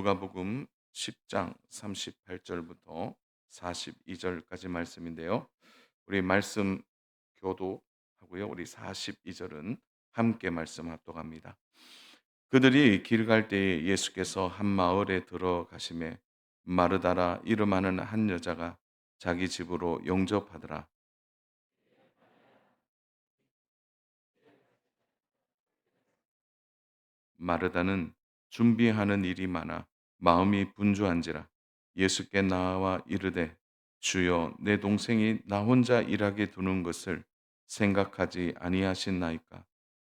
누가복음 10장 38절부터 42절까지 말씀인데요. 우리 말씀 교도하고요. 우리 42절은 함께 말씀 합독합니다. 그들이 길 갈 때에 예수께서 한 마을에 들어가심에 마르다라 이름하는 한 여자가 자기 집으로 영접하더라. 마르다는 준비하는 일이 많아 마음이 분주한지라 예수께 나와 이르되 주여 내 동생이 나 혼자 일하게 두는 것을 생각하지 아니하신나이까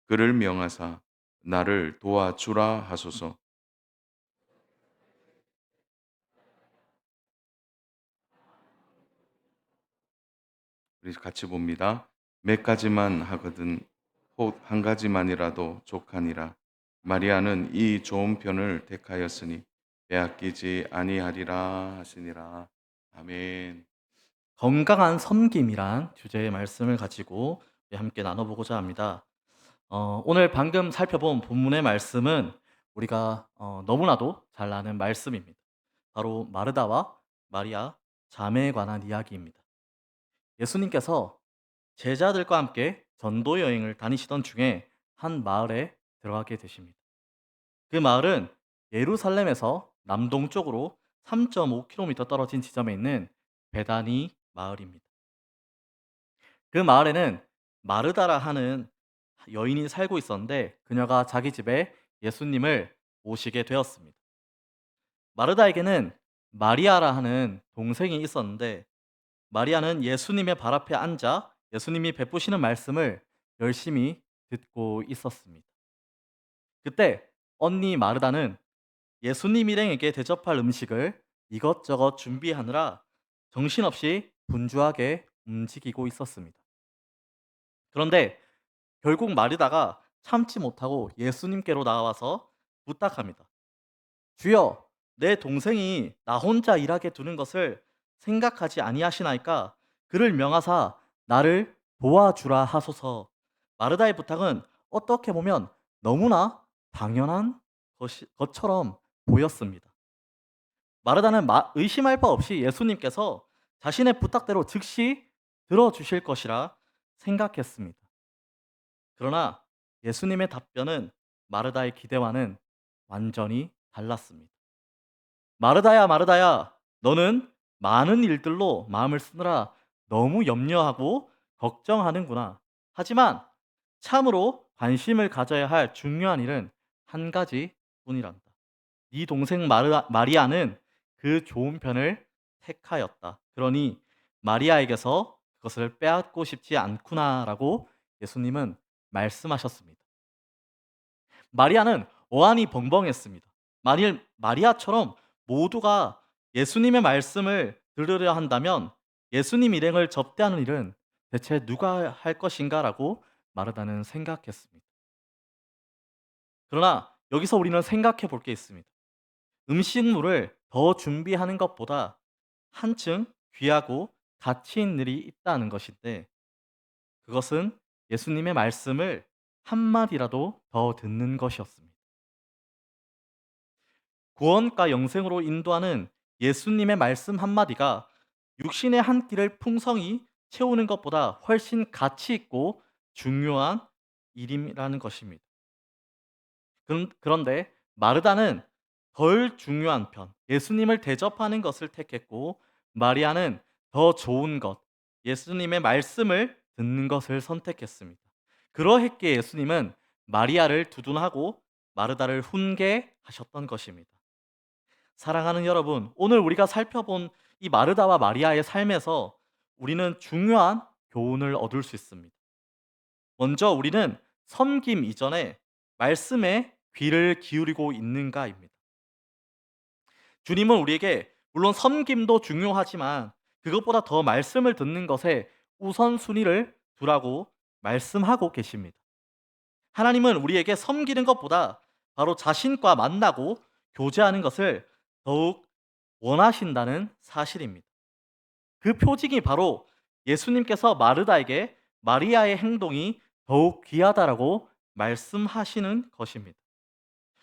그를 명하사 나를 도와주라 하소서. 우리 같이 봅니다. 몇 가지만 하거든 혹 한 가지만이라도 족하니라. 마리아는 이 좋은 편을 택하였으니 빼앗기지 아니하리라 하시니라. 아멘. 건강한 섬김이란 주제의 말씀을 가지고 함께 나눠보고자 합니다. 오늘 방금 살펴본 본문의 말씀은 우리가 너무나도 잘 아는 말씀입니다. 바로 마르다와 마리아 자매에 관한 이야기입니다. 예수님께서 제자들과 함께 전도 여행을 다니시던 중에 한 마을에 들어가게 되십니다. 그 마을은 예루살렘에서 남동쪽으로 3.5km 떨어진 지점에 있는 베다니 마을입니다. 그 마을에는 마르다라 하는 여인이 살고 있었는데 그녀가 자기 집에 예수님을 모시게 되었습니다. 마르다에게는 마리아라 하는 동생이 있었는데 마리아는 예수님의 발 앞에 앉아 예수님이 베푸시는 말씀을 열심히 듣고 있었습니다. 그때 언니 마르다는 예수님 일행에게 대접할 음식을 이것저것 준비하느라 정신없이 분주하게 움직이고 있었습니다. 그런데 결국 마르다가 참지 못하고 예수님께로 나와서 부탁합니다. 주여, 내 동생이 나 혼자 일하게 두는 것을 생각하지 아니하시나이까 그를 명하사 나를 도와주라 하소서. 마르다의 부탁은 어떻게 보면 너무나 당연한 것처럼 보였습니다. 마르다는 의심할 바 없이 예수님께서 자신의 부탁대로 즉시 들어주실 것이라 생각했습니다. 그러나 예수님의 답변은 마르다의 기대와는 완전히 달랐습니다. 마르다야, 마르다야, 너는 많은 일들로 마음을 쓰느라 너무 염려하고 걱정하는구나. 하지만 참으로 관심을 가져야 할 중요한 일은 한 가지 뿐이란다. 네 동생 마리아는 그 좋은 편을 택하였다. 그러니 마리아에게서 그것을 빼앗고 싶지 않구나라고 예수님은 말씀하셨습니다. 마리아는 어안이 벙벙했습니다. 만일 마리아처럼 모두가 예수님의 말씀을 들으려 한다면 예수님 일행을 접대하는 일은 대체 누가 할 것인가라고 마르다는 생각했습니다. 그러나 여기서 우리는 생각해 볼 게 있습니다. 음식물을 더 준비하는 것보다 한층 귀하고 가치 있는 일이 있다는 것인데 그것은 예수님의 말씀을 한마디라도 더 듣는 것이었습니다. 구원과 영생으로 인도하는 예수님의 말씀 한마디가 육신의 한 끼를 풍성히 채우는 것보다 훨씬 가치 있고 중요한 일이라는 것입니다. 그런데 마르다는 덜 중요한 편, 예수님을 대접하는 것을 택했고 마리아는 더 좋은 것, 예수님의 말씀을 듣는 것을 선택했습니다. 그러했기에 예수님은 마리아를 두둔하고 마르다를 훈계하셨던 것입니다. 사랑하는 여러분, 오늘 우리가 살펴본 이 마르다와 마리아의 삶에서 우리는 중요한 교훈을 얻을 수 있습니다. 먼저 우리는 섬김 이전에 말씀에 귀를 기울이고 있는가입니다. 주님은 우리에게 물론 섬김도 중요하지만 그것보다 더 말씀을 듣는 것에 우선순위를 두라고 말씀하고 계십니다. 하나님은 우리에게 섬기는 것보다 바로 자신과 만나고 교제하는 것을 더욱 원하신다는 사실입니다. 그 표징이 바로 예수님께서 마르다에게 마리아의 행동이 더욱 귀하다라고 말씀하시는 것입니다.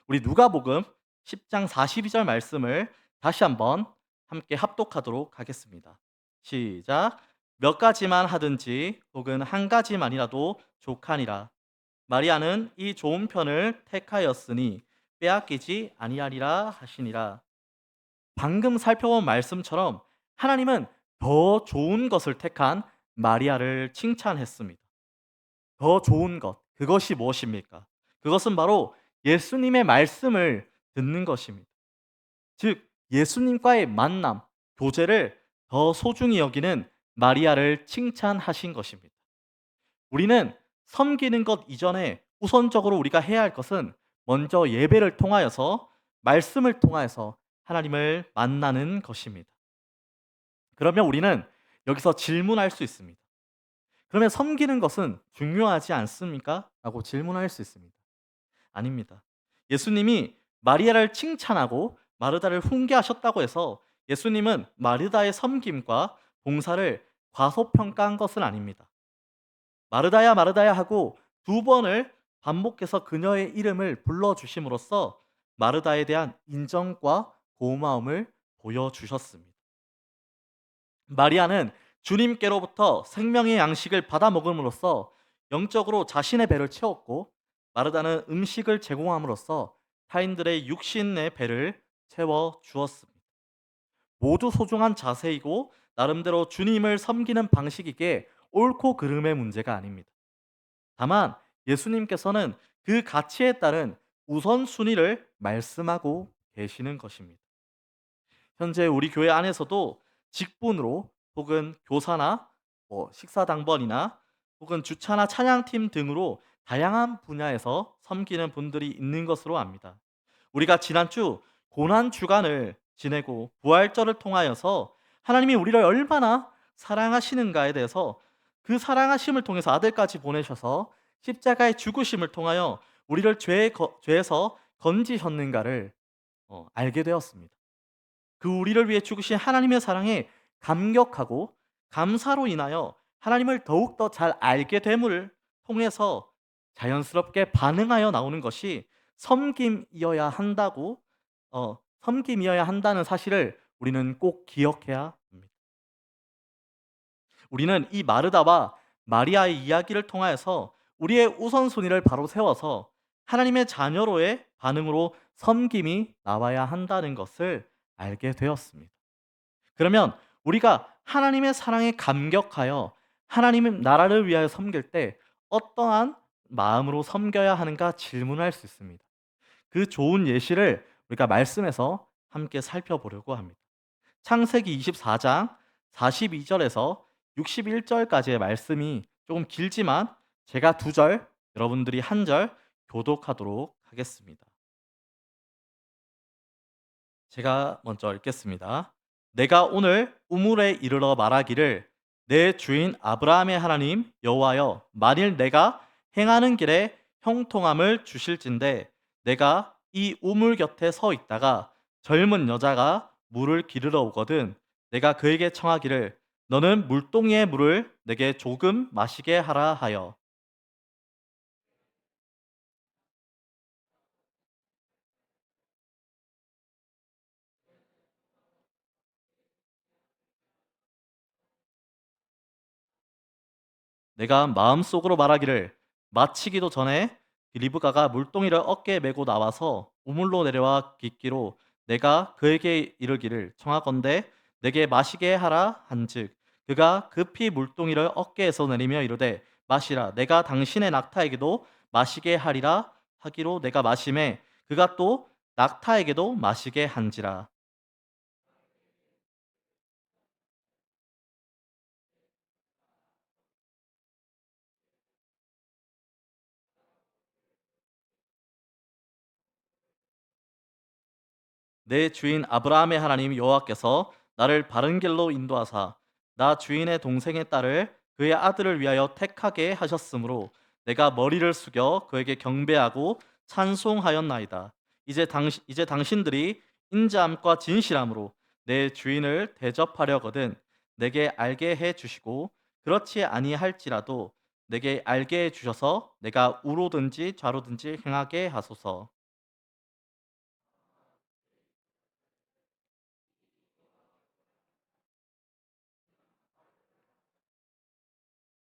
우리 누가복음 10장 42절 말씀을 다시 한번 함께 합독하도록 하겠습니다. 시작. 몇 가지만 하든지 혹은 한 가지만이라도 족하니라. 마리아는 이 좋은 편을 택하였으니 빼앗기지 아니하리라 하시니라. 방금 살펴본 말씀처럼 하나님은 더 좋은 것을 택한 마리아를 칭찬했습니다. 더 좋은 것, 그것이 무엇입니까? 그것은 바로 예수님의 말씀을 듣는 것입니다. 즉, 예수님과의 만남, 교제를 더 소중히 여기는 마리아를 칭찬하신 것입니다. 우리는 섬기는 것 이전에 우선적으로 우리가 해야 할 것은 먼저 예배를 통하여서 말씀을 통하여서 하나님을 만나는 것입니다. 그러면 우리는 여기서 질문할 수 있습니다. 그러면 섬기는 것은 중요하지 않습니까? 라고 질문할 수 있습니다. 아닙니다. 예수님이 마리아를 칭찬하고 마르다를 훈계하셨다고 해서 예수님은 마르다의 섬김과 봉사를 과소평가한 것은 아닙니다. 마르다야 마르다야 하고 두 번을 반복해서 그녀의 이름을 불러주심으로써 마르다에 대한 인정과 고마움을 보여주셨습니다. 마리아는 주님께로부터 생명의 양식을 받아 먹음으로써 영적으로 자신의 배를 채웠고, 마르다는 음식을 제공함으로써 타인들의 육신의 배를 채워 주었습니다. 모두 소중한 자세이고 나름대로 주님을 섬기는 방식이기에 옳고 그름의 문제가 아닙니다. 다만 예수님께서는 그 가치에 따른 우선순위를 말씀하고 계시는 것입니다. 현재 우리 교회 안에서도 직분으로 혹은 교사나 식사당번이나 혹은 주차나 찬양팀 등으로 다양한 분야에서 섬기는 분들이 있는 것으로 압니다. 우리가 지난주 고난 주간을 지내고 부활절을 통하여서 하나님이 우리를 얼마나 사랑하시는가에 대해서, 그 사랑하심을 통해서 아들까지 보내셔서 십자가의 죽으심을 통하여 우리를 죄에서 건지셨는가를 알게 되었습니다. 그 우리를 위해 죽으신 하나님의 사랑에 감격하고 감사로 인하여 하나님을 더욱더 잘 알게 됨을 통해서 자연스럽게 반응하여 나오는 것이 섬김이어야 한다고 섬김이어야 한다는 사실을 우리는 꼭 기억해야 합니다. 우리는 이 마르다와 마리아의 이야기를 통하여서 우리의 우선순위를 바로 세워서 하나님의 자녀로의 반응으로 섬김이 나와야 한다는 것을 알게 되었습니다. 그러면 우리가 하나님의 사랑에 감격하여 하나님의 나라를 위하여 섬길 때 어떠한 마음으로 섬겨야 하는가 질문할 수 있습니다. 그 좋은 예시를 우리가 말씀에서 함께 살펴보려고 합니다. 창세기 24장 42절에서 61절까지의 말씀이 조금 길지만 제가 두 절, 여러분들이 한 절 교독하도록 하겠습니다. 제가 먼저 읽겠습니다. 내가 오늘 우물에 이르러 말하기를 내 주인 아브라함의 하나님 여호와여, 만일 내가 행하는 길에 형통함을 주실진데 내가 이 우물 곁에 서 있다가 젊은 여자가 물을 기르러 오거든 내가 그에게 청하기를 너는 물동이의 물을 내게 조금 마시게 하라 하여. 내가 마음속으로 말하기를 마치기도 전에 리브가가 물동이를 어깨에 메고 나와서 우물로 내려와 깃기로 내가 그에게 이르기를 청하건대 내게 마시게 하라 한즉 그가 급히 물동이를 어깨에서 내리며 이르되 마시라 내가 당신의 낙타에게도 마시게 하리라 하기로 내가 마시매 그가 또 낙타에게도 마시게 한지라. 내 주인 아브라함의 하나님 여호와께서 나를 바른 길로 인도하사 나 주인의 동생의 딸을 그의 아들을 위하여 택하게 하셨으므로 내가 머리를 숙여 그에게 경배하고 찬송하였나이다. 이제 당신들이 인자함과 진실함으로 내 주인을 대접하려거든 내게 알게 해 주시고 그렇지 아니할지라도 내게 알게 해 주셔서 내가 우로든지 좌로든지 행하게 하소서.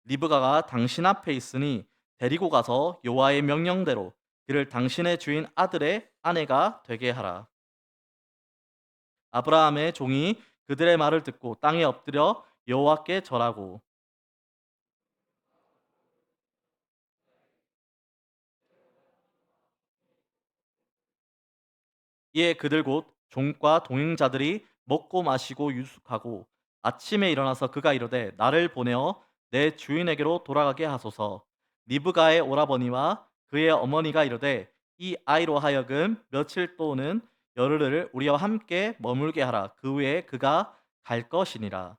리브가가 당신 앞에 있으니 데리고 가서 여호와의 명령대로 그를 당신의 주인 아들의 아내가 되게 하라. 아브라함의 종이 그들의 말을 듣고 땅에 엎드려 여호와께 절하고 이에 그들 곧 종과 동행자들이 먹고 마시고 유숙하고 아침에 일어나서 그가 이르되 나를 보내어 내 주인에게로 돌아가게 하소서. 리브가의 오라버니와 그의 어머니가 이르되 이 아이로 하여금 며칠 또는 열흘을 우리와 함께 머물게 하라. 그 후에 그가 갈 것이니라.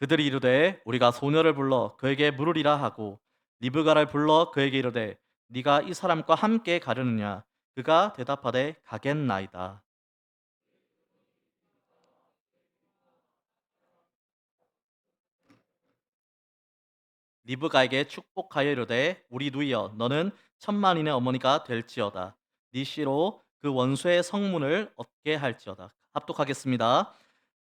그들이 이르되 우리가 소녀를 불러 그에게 물으리라 하고 리브가를 불러 그에게 이르되 네가 이 사람과 함께 가려느냐. 그가 대답하되 가겠나이다. 리브가에게 축복하여 이르되 우리 누이여 너는 천만인의 어머니가 될지어다. 네 씨로 그 원수의 성문을 얻게 할지어다. 합독하겠습니다.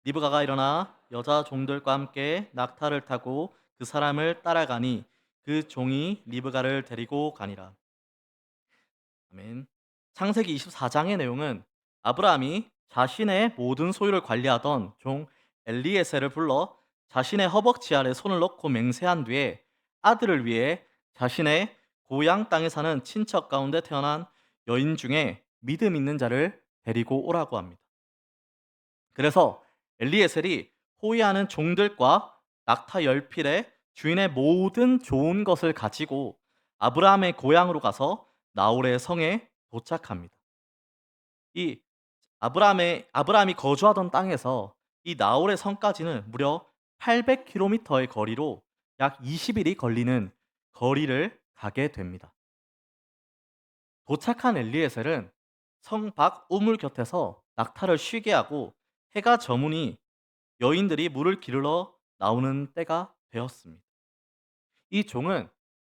리브가가 일어나 여자 종들과 함께 낙타를 타고 그 사람을 따라가니 그 종이 리브가를 데리고 가니라. 아멘. 창세기 24장의 내용은 아브라함이 자신의 모든 소유를 관리하던 종 엘리에셀을 불러 자신의 허벅지 아래 손을 넣고 맹세한 뒤에 아들을 위해 자신의 고향 땅에 사는 친척 가운데 태어난 여인 중에 믿음 있는 자를 데리고 오라고 합니다. 그래서 엘리에셀이 호위하는 종들과 낙타 열필에 주인의 모든 좋은 것을 가지고 아브라함의 고향으로 가서 나홀의 성에 도착합니다. 이 아브라함이 거주하던 땅에서 이 나홀의 성까지는 무려 800km의 거리로 약 20일이 걸리는 거리를 가게 됩니다. 도착한 엘리에셀은 성 밖 우물 곁에서 낙타를 쉬게 하고 해가 저무니 여인들이 물을 기르러 나오는 때가 되었습니다. 이 종은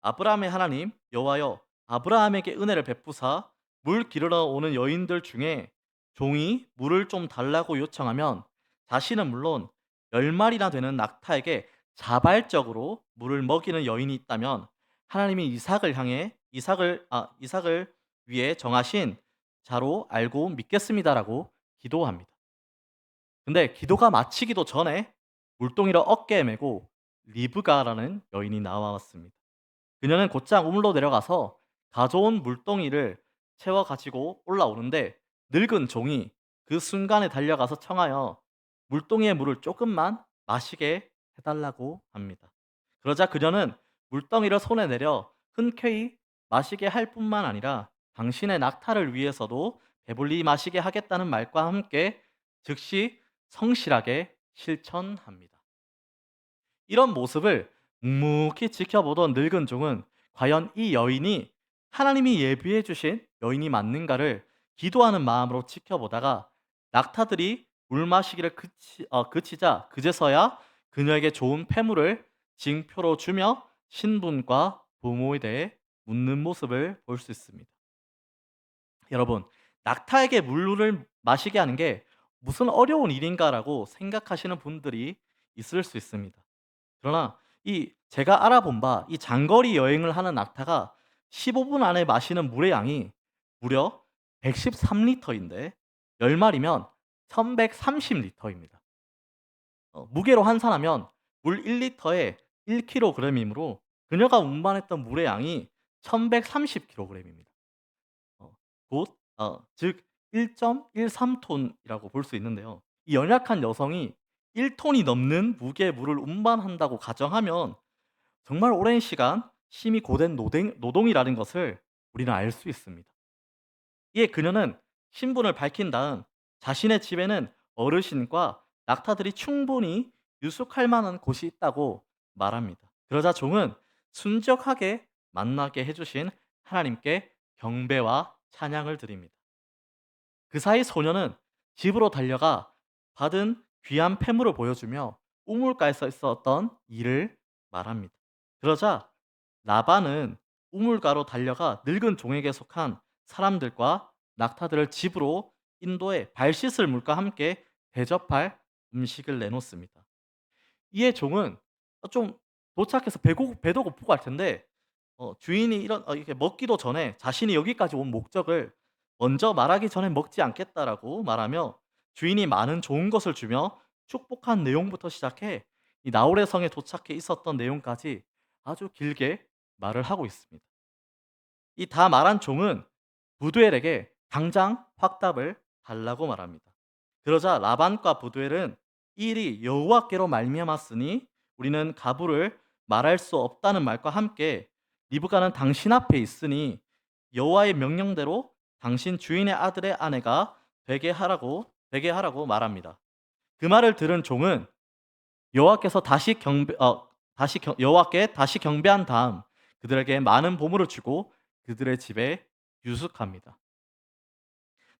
아브라함의 하나님 여호와여 아브라함에게 은혜를 베푸사 물 기르러 오는 여인들 중에 종이 물을 좀 달라고 요청하면 자신은 물론 10마리나 되는 낙타에게 자발적으로 물을 먹이는 여인이 있다면 하나님이 이삭을 위해 정하신 자로 알고 믿겠습니다라고 기도합니다. 근데 기도가 마치기도 전에 물동이를 어깨에 메고 리브가라는 여인이 나왔습니다. 그녀는 곧장 우물로 내려가서 가져온 물동이를 채워 가지고 올라오는데 늙은 종이 그 순간에 달려가서 청하여 물동이의 물을 조금만 마시게 해달라고 합니다. 그러자 그녀는 물동이를 손에 내려 흔쾌히 마시게 할 뿐만 아니라 당신의 낙타를 위해서도 배불리 마시게 하겠다는 말과 함께 즉시 성실하게 실천합니다. 이런 모습을 묵묵히 지켜보던 늙은 종은 과연 이 여인이 하나님이 예비해 주신 여인이 맞는가를 기도하는 마음으로 지켜보다가 낙타들이 물 마시기를 그치자 그제서야 그녀에게 좋은 패물을 징표로 주며 신분과 부모에 대해 묻는 모습을 볼 수 있습니다. 여러분, 낙타에게 물을 마시게 하는 게 무슨 어려운 일인가라고 생각하시는 분들이 있을 수 있습니다. 그러나 이 제가 알아본 바 이 장거리 여행을 하는 낙타가 15분 안에 마시는 물의 양이 무려 113리터인데 10마리면 1130리터입니다. 무게로 환산하면 물 1리터에 1kg이므로 그녀가 운반했던 물의 양이 1130kg입니다. 어, 즉 1.13톤이라고 볼 수 있는데요. 이 연약한 여성이 1톤이 넘는 무게의 물을 운반한다고 가정하면 정말 오랜 시간 심히 고된 노동이라는 것을 우리는 알 수 있습니다. 이에 그녀는 신분을 밝힌 다음 자신의 집에는 어르신과 낙타들이 충분히 유숙할 만한 곳이 있다고 말합니다. 그러자 종은 순적하게 만나게 해주신 하나님께 경배와 찬양을 드립니다. 그 사이 소녀는 집으로 달려가 받은 귀한 폐물을 보여주며 우물가에서 있었던 일을 말합니다. 그러자 라반은 우물가로 달려가 늙은 종에게 속한 사람들과 낙타들을 집으로 인도해 발씻을 물과 함께 대접할 음식을 내놓습니다. 이에 종은 좀 도착해서 배도 고프고 할 텐데 주인이 이렇게 먹기도 전에 자신이 여기까지 온 목적을 먼저 말하기 전에 먹지 않겠다라고 말하며 주인이 많은 좋은 것을 주며 축복한 내용부터 시작해 이 나홀의 성에 도착해 있었던 내용까지 아주 길게 말을 하고 있습니다. 이 다 말한 종은 부두엘에게 당장 확답을 달라고 말합니다. 그러자 라반과 부두엘은 이 일이 여호와께로 말미암았으니 우리는 가부를 말할 수 없다는 말과 함께 리브가는 당신 앞에 있으니 여호와의 명령대로 당신 주인의 아들의 아내가 되게 하라고 말합니다. 그 말을 들은 종은 여호와께서 여호와께 다시 경배한 다음 그들에게 많은 보물을 주고 그들의 집에 유숙합니다.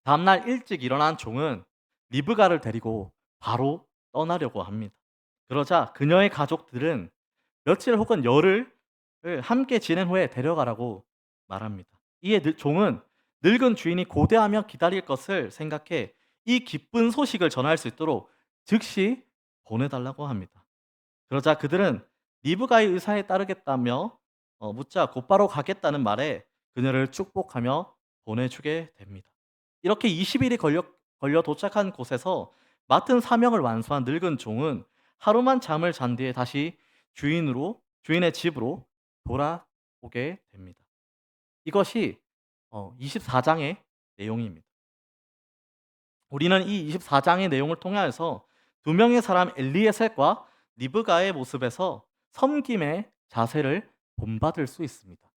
다음날 일찍 일어난 종은 리브가를 데리고 바로 떠나려고 합니다. 그러자 그녀의 가족들은 며칠 혹은 열흘을 함께 지낸 후에 데려가라고 말합니다. 이에 종은 늙은 주인이 고대하며 기다릴 것을 생각해 이 기쁜 소식을 전할 수 있도록 즉시 보내달라고 합니다. 그러자 그들은 리브가의 의사에 따르겠다며 묻자 곧바로 가겠다는 말에 그녀를 축복하며 보내주게 됩니다. 이렇게 20일이 걸려 도착한 곳에서 맡은 사명을 완수한 늙은 종은 하루만 잠을 잔 뒤에 다시 주인의 집으로 돌아오게 됩니다. 이것이 24장의 내용입니다. 우리는 이 24장의 내용을 통하여서 두 명의 사람 엘리에셀과 리브가의 모습에서 섬김의 자세를 본받을 수 있습니다.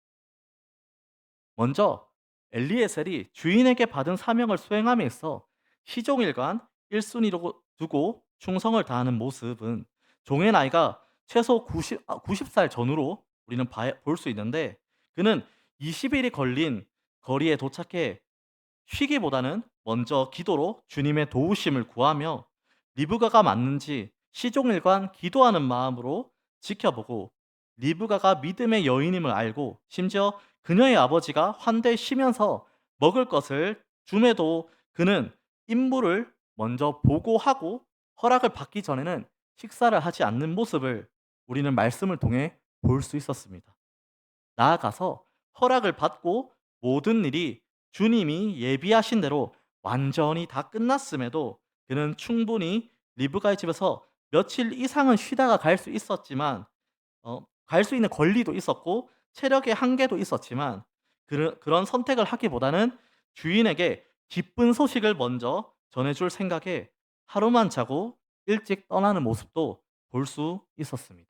먼저 엘리에셀이 주인에게 받은 사명을 수행함에 있어 시종일관 1순위로 두고 충성을 다하는 모습은 종의 나이가 최소 90살 전후로 우리는 볼 수 있는데 그는 20일이 걸린 거리에 도착해 쉬기보다는 먼저 기도로 주님의 도우심을 구하며 리브가가 맞는지 시종일관 기도하는 마음으로 지켜보고 리브가가 믿음의 여인임을 알고 심지어 그녀의 아버지가 환대에 쉬면서 먹을 것을 줌에도 그는 임무를 먼저 보고하고 허락을 받기 전에는 식사를 하지 않는 모습을 우리는 말씀을 통해 볼 수 있었습니다. 나아가서 허락을 받고 모든 일이 주님이 예비하신 대로 완전히 다 끝났음에도 그는 충분히 리브가의 집에서 며칠 이상은 쉬다가 갈 수 있었지만 갈 수 있는 권리도 있었고 체력의 한계도 있었지만 그런 선택을 하기보다는 주인에게 기쁜 소식을 먼저 전해줄 생각에 하루만 자고 일찍 떠나는 모습도 볼 수 있었습니다.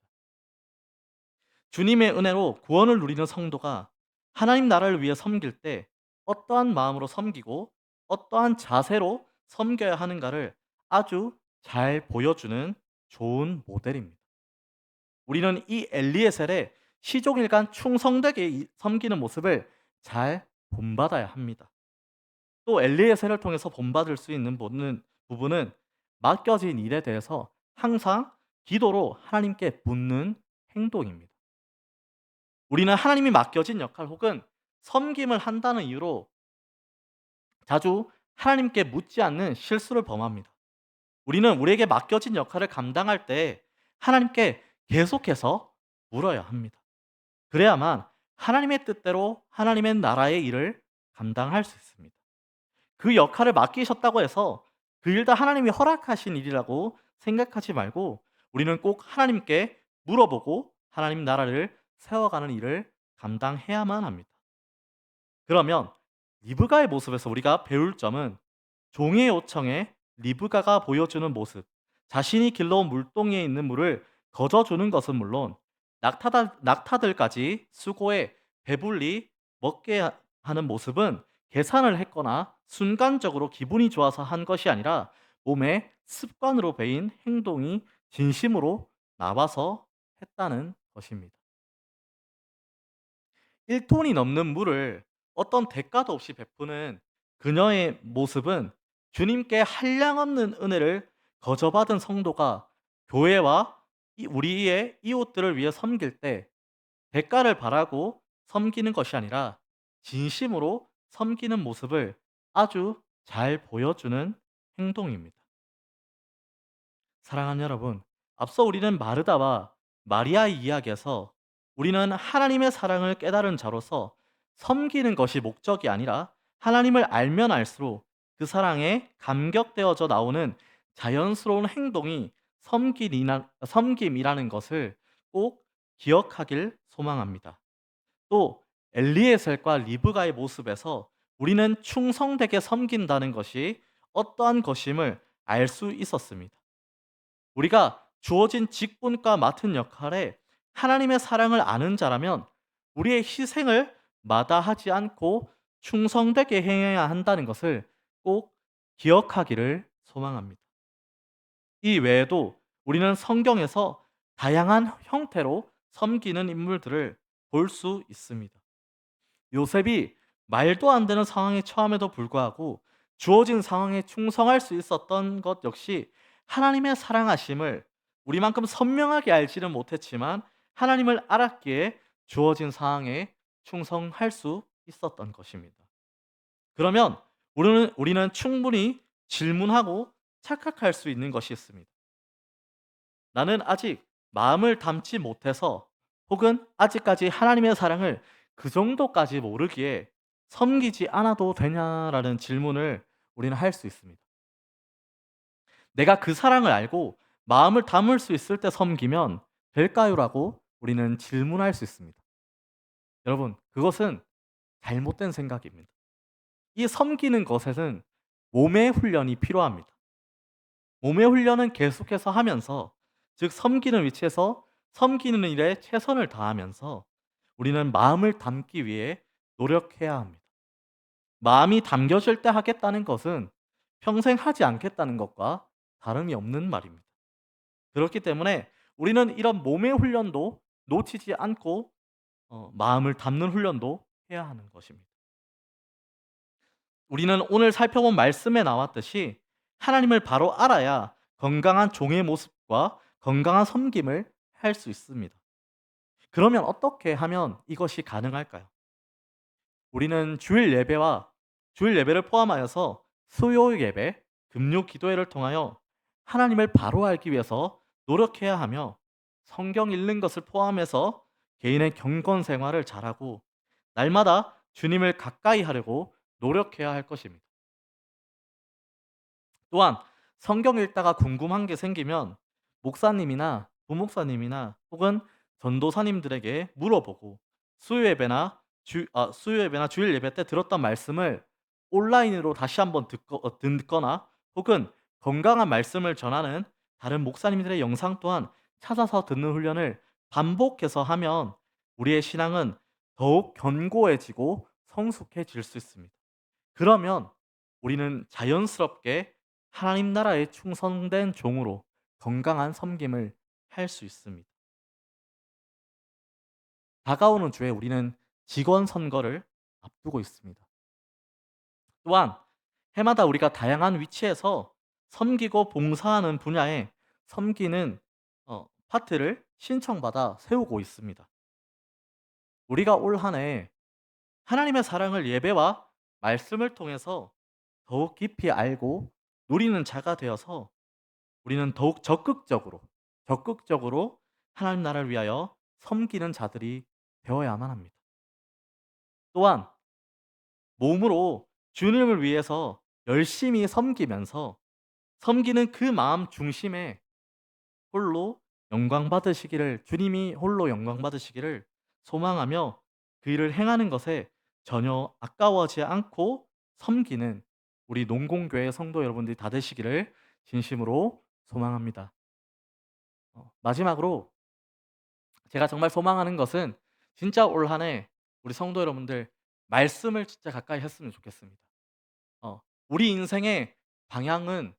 주님의 은혜로 구원을 누리는 성도가 하나님 나라를 위해 섬길 때 어떠한 마음으로 섬기고 어떠한 자세로 섬겨야 하는가를 아주 잘 보여주는 좋은 모델입니다. 우리는 이 엘리에셀의 시종일관 충성되게 섬기는 모습을 잘 본받아야 합니다. 또 엘리에셀을 통해서 본받을 수 있는 부분은 맡겨진 일에 대해서 항상 기도로 하나님께 묻는 행동입니다. 우리는 하나님이 맡겨진 역할 혹은 섬김을 한다는 이유로 자주 하나님께 묻지 않는 실수를 범합니다. 우리는 우리에게 맡겨진 역할을 감당할 때 하나님께 계속해서 물어야 합니다. 그래야만 하나님의 뜻대로 하나님의 나라의 일을 감당할 수 있습니다. 그 역할을 맡기셨다고 해서 그 일 다 하나님이 허락하신 일이라고 생각하지 말고 우리는 꼭 하나님께 물어보고 하나님 나라를 세워가는 일을 감당해야만 합니다. 그러면 리브가의 모습에서 우리가 배울 점은 종의 요청에 리브가가 보여주는 모습, 자신이 길러온 물동이에 있는 물을 거저주는 것은 물론 낙타들까지 수고해 배불리 먹게 하는 모습은 계산을 했거나 순간적으로 기분이 좋아서 한 것이 아니라 몸에 습관으로 배인 행동이 진심으로 나와서 했다는 것입니다. 1톤이 넘는 물을 어떤 대가도 없이 베푸는 그녀의 모습은 주님께 한량없는 은혜를 거저받은 성도가 교회와 우리의 이웃들을 위해 섬길 때 대가를 바라고 섬기는 것이 아니라 진심으로 섬기는 모습을 아주 잘 보여주는 행동입니다. 사랑하는 여러분, 앞서 우리는 마르다와 마리아의 이야기에서 우리는 하나님의 사랑을 깨달은 자로서 섬기는 것이 목적이 아니라 하나님을 알면 알수록 그 사랑에 감격되어져 나오는 자연스러운 행동이 섬김이라는 것을 꼭 기억하길 소망합니다. 또 엘리에셀과 리브가의 모습에서 우리는 충성되게 섬긴다는 것이 어떠한 것임을 알 수 있었습니다. 우리가 주어진 직분과 맡은 역할에 하나님의 사랑을 아는 자라면 우리의 희생을 마다하지 않고 충성되게 행해야 한다는 것을 꼭 기억하기를 소망합니다. 이 외에도 우리는 성경에서 다양한 형태로 섬기는 인물들을 볼 수 있습니다. 요셉이 말도 안 되는 상황에 처함에도 불구하고 주어진 상황에 충성할 수 있었던 것 역시 하나님의 사랑하심을 우리만큼 선명하게 알지는 못했지만 하나님을 알았기에 주어진 상황에 충성할 수 있었던 것입니다. 그러면 우리는 충분히 질문하고 착각할 수 있는 것이 있습니다. 나는 아직 마음을 담지 못해서 혹은 아직까지 하나님의 사랑을 그 정도까지 모르기에 섬기지 않아도 되냐라는 질문을 우리는 할 수 있습니다. 내가 그 사랑을 알고 마음을 담을 수 있을 때 섬기면 될까요? 라고 우리는 질문할 수 있습니다. 여러분, 그것은 잘못된 생각입니다. 이 섬기는 것에는 몸의 훈련이 필요합니다. 몸의 훈련은 계속해서 하면서, 즉 섬기는 위치에서 섬기는 일에 최선을 다하면서 우리는 마음을 담기 위해 노력해야 합니다. 마음이 담겨질 때 하겠다는 것은 평생 하지 않겠다는 것과 다름이 없는 말입니다. 그렇기 때문에 우리는 이런 몸의 훈련도 놓치지 않고 마음을 담는 훈련도 해야 하는 것입니다. 우리는 오늘 살펴본 말씀에 나왔듯이 하나님을 바로 알아야 건강한 종의 모습과 건강한 섬김을 할 수 있습니다. 그러면 어떻게 하면 이것이 가능할까요? 우리는 주일 예배를 포함하여서 수요 예배, 금요 기도회를 통하여 하나님을 바로 알기 위해서 노력해야 하며 성경 읽는 것을 포함해서 개인의 경건 생활을 잘하고 날마다 주님을 가까이 하려고 노력해야 할 것입니다. 또한 성경 읽다가 궁금한 게 생기면 목사님이나 부목사님이나 혹은 전도사님들에게 물어보고 수요 예배나 주일 예배 때 들었던 말씀을 온라인으로 다시 한번 듣거나 혹은 건강한 말씀을 전하는 다른 목사님들의 영상 또한 찾아서 듣는 훈련을 반복해서 하면 우리의 신앙은 더욱 견고해지고 성숙해질 수 있습니다. 그러면 우리는 자연스럽게 하나님 나라에 충성된 종으로 건강한 섬김을 할 수 있습니다. 다가오는 주에 우리는 직원 선거를 앞두고 있습니다. 또한 해마다 우리가 다양한 위치에서 섬기고 봉사하는 분야에 섬기는 파트를 신청받아 세우고 있습니다. 우리가 올 한해 하나님의 사랑을 예배와 말씀을 통해서 더욱 깊이 알고 누리는 자가 되어서 우리는 더욱 적극적으로 하나님 나라를 위하여 섬기는 자들이 되어야만 합니다. 또한 몸으로 주님을 위해서 열심히 섬기면서 섬기는 그 마음 중심에 홀로 영광 받으시기를 주님이 홀로 영광 받으시기를 소망하며 그 일을 행하는 것에 전혀 아까워하지 않고 섬기는 우리 농공교회 성도 여러분들이 다 되시기를 진심으로 소망합니다. 마지막으로 제가 정말 소망하는 것은 진짜 올 한해 우리 성도 여러분들 말씀을 진짜 가까이 했으면 좋겠습니다. 우리 인생의 방향은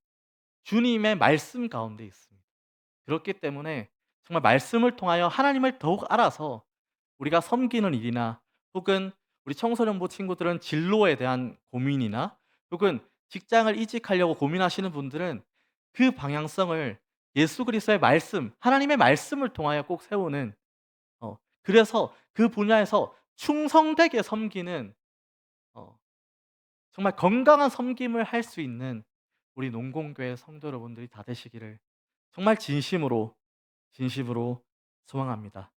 주님의 말씀 가운데 있습니다. 그렇기 때문에 정말 말씀을 통하여 하나님을 더욱 알아서 우리가 섬기는 일이나 혹은 우리 청소년부 친구들은 진로에 대한 고민이나 혹은 직장을 이직하려고 고민하시는 분들은 그 방향성을 예수 그리스도의 말씀, 하나님의 말씀을 통하여 꼭 세우는 그래서 그 분야에서 충성되게 섬기는 어 정말 건강한 섬김을 할 수 있는 우리 농공교회 성도 여러분들이 다 되시기를 정말 진심으로 소망합니다.